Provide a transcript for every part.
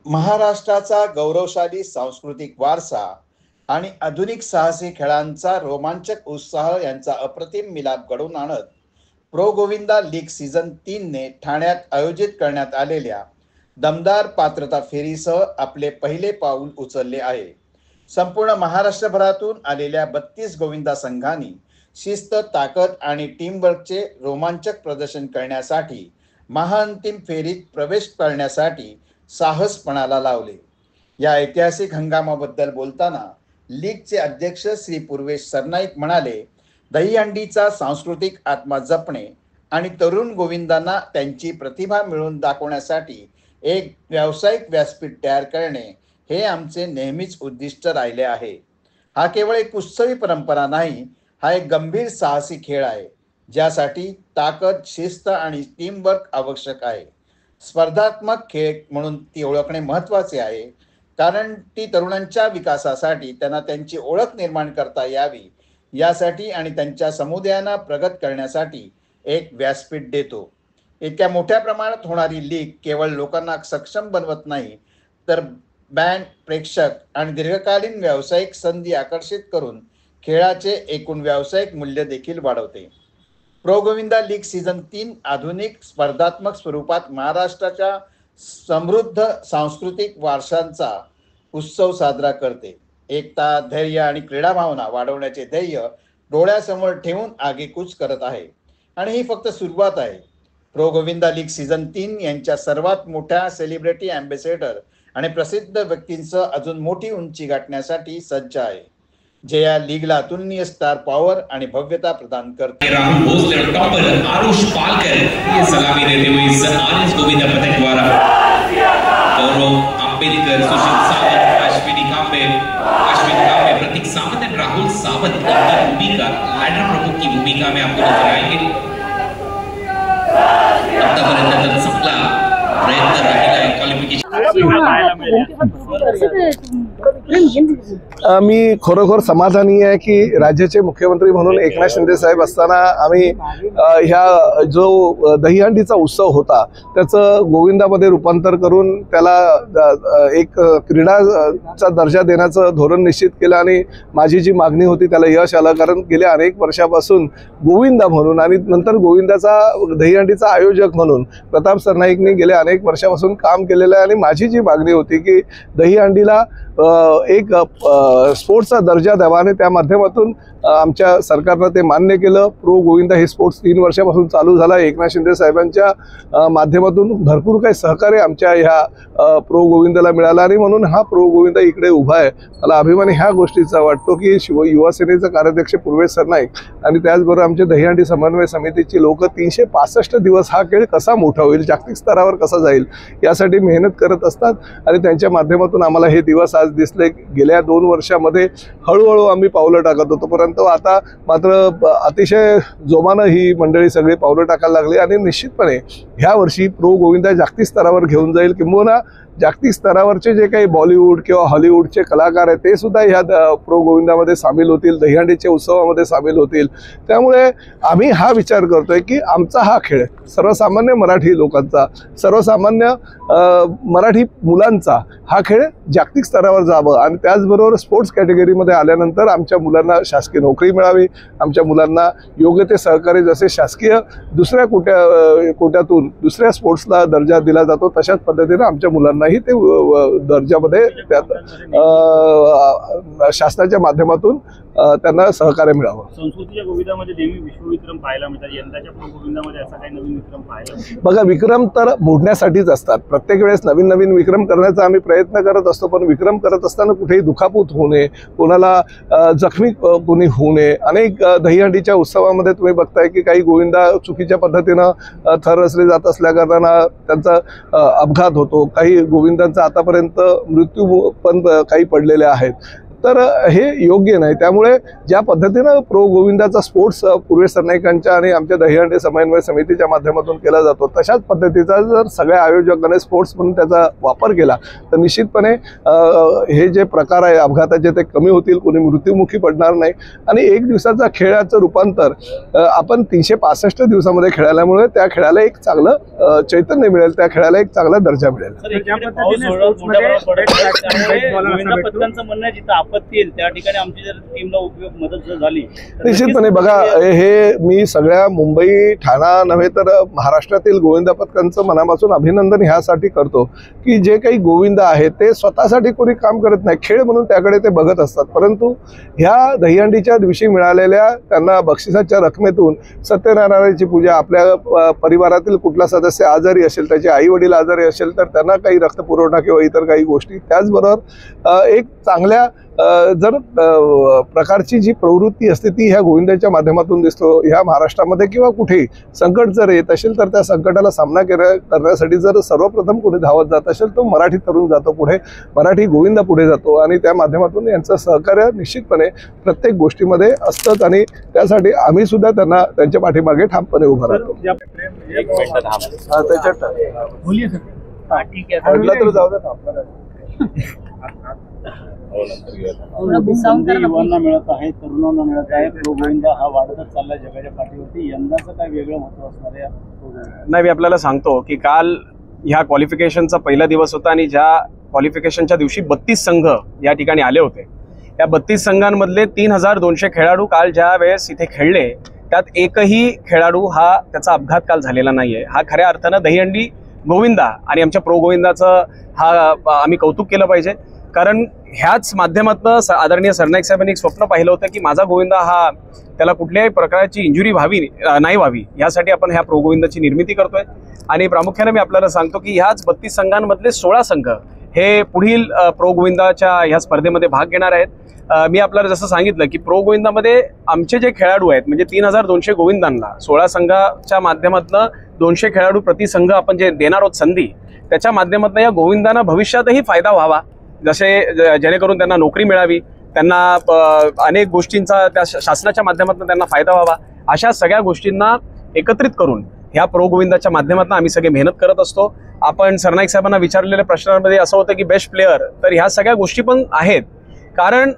महाराष्ट्राचा गौरवशाली सांस्कृतिक वारसा आणि आधुनिक साहसी खेळांचा रोमांचक उत्साह यांचा अप्रतिम मिलाप घडवून आणत प्रो गोविंदा लीग सीझन 3 ने ठाण्यात आयोजित करण्यात आलेल्या दमदार पात्रता फेरीसह आपले पहिले पाऊल उचलले आहे। संपूर्ण महाराष्ट्रभरातून आलेल्या 32 गोविंदा संघांनी शिस्त, ताकद आणि टीमवर्कचे रोमांचक प्रदर्शन करण्यासाठी महाअंतिम फेरीत प्रवेश करण्यासाठी साहस पणाला लावले। या ऐतिहासिक हंगामाबद्दल बोलताना लीगचे अध्यक्ष श्री पूर्वेश सरनाईक म्हणाले, दहीहंडीचा सांस्कृतिक आत्मा जपणे आणि तरुण गोविंदांना त्यांची प्रतिभा मिळवून दाखवण्यासाठी एक व्यावसायिक व्यासपीठ तयार करणे हे आमचे नेहमीच उद्दिष्ट राहिले आहे। हा केवळ एक उत्सवी परंपरा नाही, हा एक गंभीर साहसी खेळ आहे ज्यासाठी ताकद, शिस्त आणि टीमवर्क आवश्यक आहे। स्पर्धात्मक खेळ म्हणून ती ओळखणे महत्त्वाचे आहे, कारण ती तरुणांच्या विकासासाठी, त्यांना त्यांची ओळख निर्माण करता यावी यासाठी आणि त्यांच्या समुदायांना प्रगत करण्यासाठी एक व्यासपीठ देतो। इतक्या मोठ्या प्रमाणात होणारी लीग केवळ लोकांना सक्षम बनवत नाही, तर बँड, प्रेक्षक आणि दीर्घकालीन व्यावसायिक संधी आकर्षित करून खेळाचे एकूण व्यावसायिक मूल्य देखील वाढवते। प्रो गोविंदा लीग सीझन 3 आधुनिक स्पर्धात्मक स्वरूपात महाराष्ट्राच्या समृद्ध सांस्कृतिक वारशांचा उत्सव साजरा करते। एकता, धैर्य आणि क्रीडा भावना वाढवण्याचे ध्येय डोळ्यासमोर ठेवून आगेकूच करत आहे आणि ही फक्त सुरुवात आहे। प्रो गोविंदा लीग सीझन 3 यांच्या सर्वात मोठ्या सेलिब्रिटी अँबॅसेडर आणि प्रसिद्ध व्यक्तींसह अजून मोठी उंची गाठण्यासाठी सज्ज आहे, जे या लीगला अतुलनीय स्टार पॉवर आणि भव्यता प्रदान करते। राहुल भोसले और टॉपर आरुष पालकर ये सलामी देते हुए इस आरएस गोविंदा पदक द्वारा गौरव अंबेडकर, सुशील सावंत, अश्विनी कांबे, प्रतीक सावंत और राहुल सावंत की भूमिका लैडर प्रमुख की भूमिका में आपको नजर आएंगे। आतापर्यंत संपला प्रयत्न राहिला क्वालिफिकेशन। मी खरोखर समाधानी आहे की राज्याचे मुख्यमंत्री म्हणून एकनाथ शिंदे साहेब असताना आम्ही ह्या जो दहीहंडीचा उत्सव होता त्याचं गोविंदामध्ये रूपांतर करून त्याला एक क्रीडाचा दर्जा देण्याचं धोरण निश्चित केलं आणि माझी जी मागणी होती त्याला यश आलं, कारण गेल्या अनेक वर्षापासून गोविंदा म्हणून आणि नंतर गोविंदाचा दहीहंडीचा आयोजक म्हणून प्रताप सरनाईकने गेल्या अनेक वर्षापासून काम केलेलं आहे आणि माझी जी मागणी होती की दहीहंडीला एक स्पोर्ट्सचा दर्जा द्यावा आणि त्या माध्यमातून आमच्या सरकारनं ते मान्य केलं। प्रो गोविंदा हे स्पोर्ट्स 3 वर्षापासून चालू झाला। एकनाथ शिंदे साहेबांच्या माध्यमातून भरपूर काही सहकार्य आमच्या ह्या प्रो गोविंदाला मिळालं आणि म्हणून हा प्रो गोविंदा इकडे उभा आहे। मला अभिमान ह्या गोष्टीचा वाटतो की युवा सेनेचे कार्याध्यक्ष पूर्वेश सरनाईक आणि त्याचबरोबर आमचे दहीहंडी समन्वय समितीची लोक 365 दिवस हा खेळ कसा मोठा होईल, जागतिक स्तरावर कसा जाईल यासाठी मेहनत करत असतात आणि त्यांच्या माध्यमातून आम्हाला हे दिवस आज दिसले। गेल्या 2 वर्षामध्ये हळूहळू आम्ही पावलं टाकत होतो, परंतु आता मात्र अतिशय जोमानं ही मंडळी सगळी पावलं टाकायला लागली आणि निश्चितपणे ह्या वर्षी प्रो गोविंदा जागतिक स्तरावर घेऊन जाईल। किंबहुना जागतिक स्तरावरचे जे काही बॉलिवूड किंवा हॉलिवूडचे कलाकार आहेत ते सुद्धा ह्या प्रो गोविंदामध्ये सामील होतील, दहीहंडीच्या उत्सवामध्ये सामील होतील। त्यामुळे आम्ही हा विचार करतोय की आमचा हा खेळ सर्वसामान्य मराठी लोकांचा, सर्वसामान्य मराठी मुलांचा हा खेळ जागतिक स्तरावर जावं आणि त्याचबरोबर स्पोर्ट्स कॅटेगरीमध्ये आल्यानंतर आमच्या मुलांना शासकीय नोकरी मिळावी, आमच्या मुलांना योग्य ते सहकार्य जसे शासकीय दुसऱ्या कोट्यातून दुसऱ्या स्पोर्ट्सला दर्जा दिला जातो तशाच पद्धतीने आमच्या मुलांनाही ते दर्जामध्ये त्यात शासनाच्या माध्यमातून त्यांना सहकार्य मिळावं। संस्कृतीच्या गोविंदामध्ये नेहमी विश्वविक्रम पाहायला मिळतात, यंदाच्या प्रो गोविंदामध्ये असा काही नवीन विक्रम पाहायला मिळतो? बघा, विक्रम तर मोडण्यासाठीच असतात। प्रत्येक वेळेस नवीन नवीन विक्रम करण्याचा आम्ही प्रयत्न करत असतो, पण विक्रम करत असताना कुठेही दुखापत होऊ नये, कोणाला जखमी कोणी होऊ नये। अनेक दहीहंडीच्या उत्सवामध्ये तुम्ही बघताय की काही गोविंदा चुकीच्या पद्धतीनं थर रचले जात असल्याकारणानं त्यांचा अपघात होतो, काही गोविंदांचा आतापर्यंत मृत्यू पण काही पडलेले आहेत। तर हे योग्य नाही. त्यामुळे ज्या पद्धतीनं प्रो गोविंदाचा स्पोर्ट्स पूर्वे सरनाईकांच्या आणि आमच्या दहीहंडी समन्वय समितीच्या माध्यमातून केला जातो, तशाच पद्धतीचा जर सगळ्या आयोजकांनी स्पोर्ट्स म्हणून त्याचा वापर केला तर निश्चितपणे हे जे प्रकार आहे अपघाताचे ते कमी होतील, कोणी मृत्युमुखी पडणार नाही. आणि एक दिवसाचा खेळाचं रूपांतर आपण 365 दिवसामध्ये खेळाल्यामुळे त्या खेळाला एक चांगलं चैतन्य मिळेल, त्या खेळाला एक चांगला दर्जा मिळेल. पथकांचं म्हणणं आहे जिथं आपत्ती येईल त्या ठिकाणी आमची जर टीमला उपयोग मदत जर झाली निश्चितपणे बघा, हे मी सगळ्या मुंबई ठाणा नव्हे तर महाराष्ट्रातील गोविंदा पथकांचं मनापासून अभिनंदन ह्यासाठी करतो की जे काही गोविंदा आहेत ते स्वतःसाठी कोणी काम करत नाही, खेळ म्हणून त्याकडे ते बघत असतात. परंतु ह्या दहीहंडीच्या दिवशी मिळालेल्या त्यांना बक्षिसाच्या रकमेतून सत्यनारायणाची पूजा, आपल्या परिवारातील कुठला सदस्य आजारी असेल, त्याचे आई वडील आजारी असेल तर त्यांना काही रक्तपुरवठा किंवा इतर काही गोष्टी, त्याचबरोबर एक चांगल्या जर प्रकारची जी प्रवृत्ती असते ती ह्या गोविंदाच्या माध्यमातून दिसतो. ह्या महाराष्ट्रामध्ये किंवा कुठेही संकट जर येत असेल तर त्या संकटाला सामना करण्यासाठी जर सर्वप्रथम कोणी धावत जात असेल तो मराठी तरुण जातो पुढे, मराठी गोविंदा पुढे जातो आणि त्या माध्यमातून यांचं सहकार्य निश्चितपणे प्रत्येक गोष्टीमध्ये असतंच आणि त्यासाठी आम्ही सुद्धा त्यांना त्यांच्या पाठीमागे ठामपणे उभं राहतो. जाऊ द्या आपल्याला युवांना मिळत आहे, तरुणांना मिळत आहे. प्रो गोविंदा हा वाढतच चाललाय जगाच्या पाठीवरती. यंदाचं काय वेगळं महत्व असणार आहे? नाही, मी आपल्याला सांगतो की काल ह्या क्वालिफिकेशनचा पहिला दिवस होता आणि ज्या क्वालिफिकेशनच्या दिवशी 32 संघ या ठिकाणी आले होते, या 32 संघांमधले 3200 खेळाडू काल ज्या वेळेस इथे खेळले त्यात एकही खेळाडू हा त्याचा अपघात काल झालेला नाहीये. हा खऱ्या अर्थानं दहीहंडी गोविंदा आणि आमच्या प्रो गोविंदाचं हा आम्ही कौतुक केलं पाहिजे. कारण ह्याच माध्यमातून आदरणीय सरनाईक साहेबांनी एक स्वप्न पाहिलं होतं की माझा गोविंदा हा त्याला कुठल्याही प्रकारची इंजुरी नाही व्हावी, यासाठी आपण ह्या प्रो गोविंदाची निर्मिती करतोय. आणि प्रामुख्याने मी आपल्याला सांगतो की ह्याच 32 संघांमधले 16 संघ हे पुढील प्रो गोविंदाच्या ह्या स्पर्धेमध्ये भाग घेणार आहेत. मी आपल्याला जसं सांगितलं की प्रो गोविंदामध्ये आमचे जे खेळाडू आहेत म्हणजे 3200 गोविंदांना 16 संघाच्या माध्यमातून 200 खेळाडू प्रति संघ आपण जे देणार आहोत संधी, त्याच्या माध्यमातून या गोविंदांना भविष्यातही फायदा व्हावा, जसे जेणेकरून त्यांना नोकरी मिळावी, त्यांना अनेक गोष्टींचा त्या शासनाच्या माध्यमातून त्यांना फायदा व्हावा, अशा सगळ्या गोष्टींना एकत्रित करून ह्या प्रो गोविंदाच्या माध्यमातून आम्ही सगळे मेहनत करत असतो. आपण सरनाईक साहेबांना विचारलेल्या प्रश्नांमध्ये असं होतं की बेस्ट प्लेअर, तर ह्या सगळ्या गोष्टी पण आहेत. कारण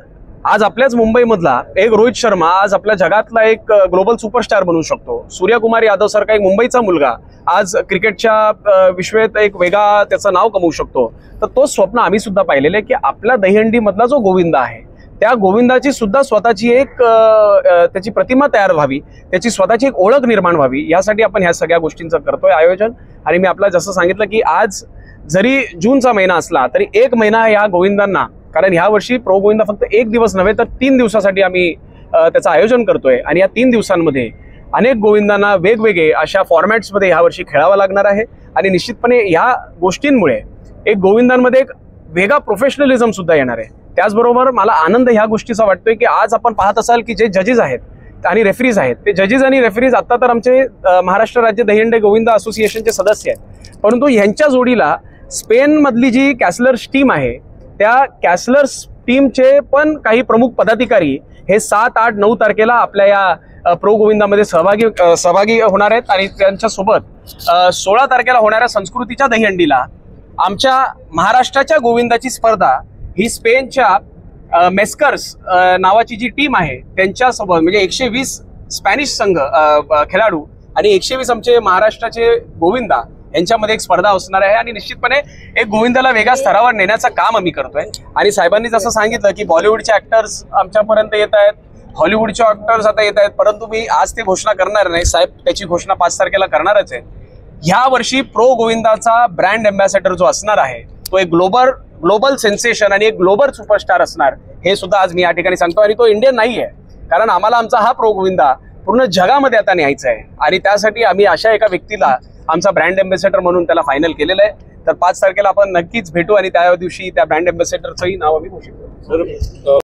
आज आपल्याच मुंबईमधला एक रोहित शर्मा आज आपल्या जगातला एक ग्लोबल सुपरस्टार बनू शकतो. सूर्यकुमार यादव सारखा एक मुंबईचा मुलगा आज क्रिकेटच्या विश्वात एक वेगळा त्याचं नाव कमवू शकतो. तर तो स्वप्न आम्ही सुद्धा पाहिलेलं आहे की आपल्या दहीहंडी मधला जो गोविंदा आहे त्या गोविंदाची सुद्धा स्वतःची एक त्याची प्रतिमा तयार व्हावी, त्याची स्वतःची एक ओळख निर्माण व्हावी, यासाठी आपण ह्या सगळ्या गोष्टींचं करतोय आयोजन. आणि मी आपल्याला जसं सांगितलं की आज जरी जूनचा महिना असला तरी 1 महिना ह्या गोविंदांना, कारण ह्या वर्षी प्रो गोविंदा फक्त 1 दिवस नव्हे तर 3 दिवसासाठी आम्ही त्याचं आयोजन करतोय. आणि या 3 दिवसांमध्ये अनेक गोविंदांना वेगवेगळे अशा फॉर्मॅट्समध्ये ह्या वर्षी खेळावं लागणार आहे. आणि निश्चितपणे ह्या गोष्टींमुळे एक गोविंदांमध्ये एक वेगळा प्रोफेशनलिझम सुद्धा येणार आहे. त्याचबरोबर मला आनंद ह्या गोष्टीचा वाटतोय की आज आपण पाहत असाल की जे जजेस आहेत आणि रेफरीज आहेत, ते जजेस आणि रेफरीज आता तर आमचे महाराष्ट्र राज्य दहीहंडी गोविंदा असोसिएशनचे सदस्य आहेत, परंतु ह्यांच्या जोडीला स्पेनमधली जी कॅसलर्स टीम आहे त्या कॅसलर्स टीमचे पण काही प्रमुख पदाधिकारी हे 7, 8, 9 तारखेला आपल्या या प्रो गोविंदामध्ये सहभागी होणार आहेत. आणि त्यांच्यासोबत 16 तारखेला होणाऱ्या संस्कृतीच्या दहीहंडीला आमच्या महाराष्ट्राच्या गोविंदाची स्पर्धा ही स्पेनच्या मेस्कर्स नावाची जी टीम आहे त्यांच्यासोबत, म्हणजे 120 स्पॅनिश संघ खेळाडू आणि 120 आमचे महाराष्ट्राचे गोविंदा यांच्यामध्ये एक स्पर्धा असणार आहे. आणि निश्चितपणे एक गोविंदाला वेगळ्या स्तरावर नेण्याचं काम आम्ही करतोय. आणि साहेबांनी जसं सांगितलं की बॉलिवूडचे ऍक्टर्स आमच्यापर्यंत येत आहेत, हॉलिवूडचे ऍक्टर्स आता येत आहेत, परंतु मी आज ते घोषणा करणार नाही, साहेब त्याची घोषणा 5 तारखेला करणारच आहे. ह्या वर्षी प्रो गोविंदाचा ब्रँड अँबॅसेडर जो असणार आहे तो एक ग्लोबल सेन्सेशन आणि एक ग्लोबल सुपरस्टार असणार, हे सुद्धा आज मी या ठिकाणी सांगतो. आणि तो इंडियन नाही आहे, कारण आम्हाला आमचा हा प्रो गोविंदा पूर्ण जगामध्ये आता न्यायचा आहे. आणि त्यासाठी आम्ही अशा एका व्यक्तीला आमचा ब्रँड अँबॅसेडर म्हणून त्याला फायनल केलेलं आहे. तर 5 तारखेला आपण नक्कीच भेटू आणि त्या दिवशी त्या ब्रँड अँबॅसेडरचंही नाव आम्ही घोषित करू.